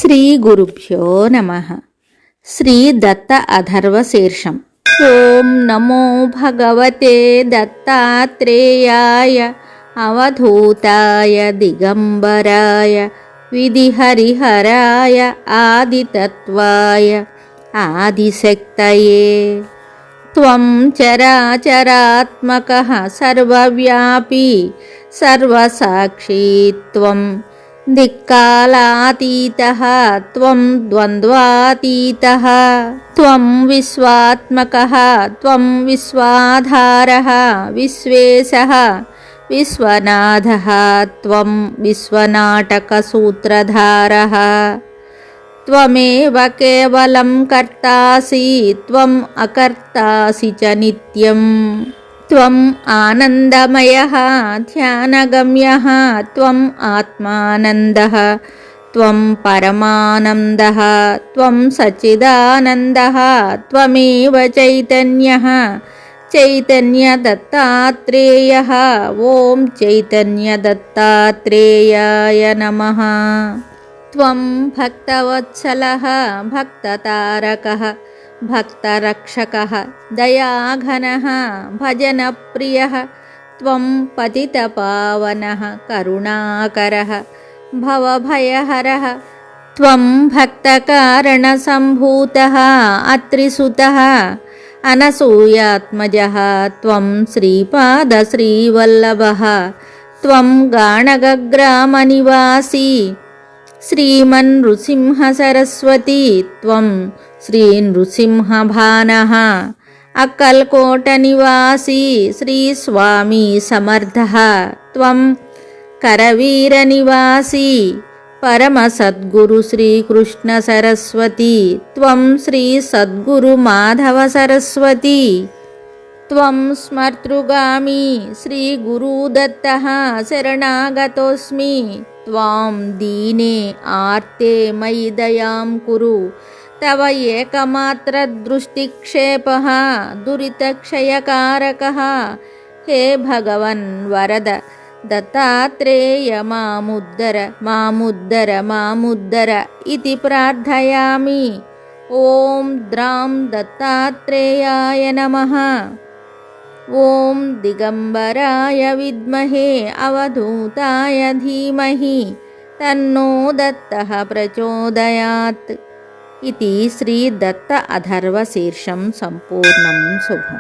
శ్రీ గురుభ్యో నమః. శ్రీ దత్త అథర్వశీర్షం. ఓం నమో భగవతే దత్తాత్రేయాయ అవధూతాయ దిగంబరాయ విధిహరిహరాయ ఆదితత్వాయ ఆదిశక్తయే. త్వం చరాచరాత్మకః సర్వవ్యాపీ సర్వసాక్షీ త్వం దిక్కాలాతీతః త్వం ద్వంద్వాతీతః త్వం విశ్వాత్మకః త్వం విశ్వాధారః విశ్వేశః విశ్వనాథః త్వం విశ్వనాటకసూత్రధారः. త్వమేవ కేవలం కర్తాసి త్వం అకర్తాసి చ నిత్యం. త్వం ఆనందమయః ధ్యానగమ్యః త్వం ఆత్మానందః త్వం పరమానందః త్వం సచ్చిదానందః త్వమేవ చైతన్యః చైతన్యదత్తాత్రేయః. ఓం చైతన్యదత్తాత్రేయాయ నమః. త్వం భక్తవత్సలః భక్తతారకః భక్తరక్షకః దయాఘనః భజనప్రియః త్వం పతితపావనః కరుణాకరః భవభయహరః. త్వం భక్తకారణసంభూతః అత్రిసుతః అనసూయాత్మజः త్వం శ్రీపాదశ్రీవల్లభः త్వం గాణగగ్రామనివాసీ శ్రీమన్నృసింహ సరస్వతి త్వం శ్రీనృసింహభానః. అక్కల్కోట నివాసీ శ్రీ స్వామి సమర్థః త్వం కరవీర నివాసీ పరమసద్గురు శ్రీకృష్ణ సరస్వతి త్వం శ్రీ సద్గురు మాధవ సరస్వతి. త్వం స్మర్తృగామి శ్రీ గురుదత్తః శరణాగతోస్మి త్వాం దీనే ఆర్తే మయి దయాం కురు. తవ ఏకమాత్ర దృష్టిక్షేపః దురితక్షయకారకః. హే భగవన్ వరద దత్తాత్రేయ మాముద్దర మాముద్దర మాముద్దర ఇతి ప్రార్థయామి. ఓం ద్రాం దత్తాత్రేయాయ నమః. ఓం దిగంబరాయ విద్మహే అవధూతాయ ధీమహి తన్నో దత్తః ప్రచోదయాత్. ఇది శ్రీ దత్త అథర్వశీర్షం సంపూర్ణం. శుభం.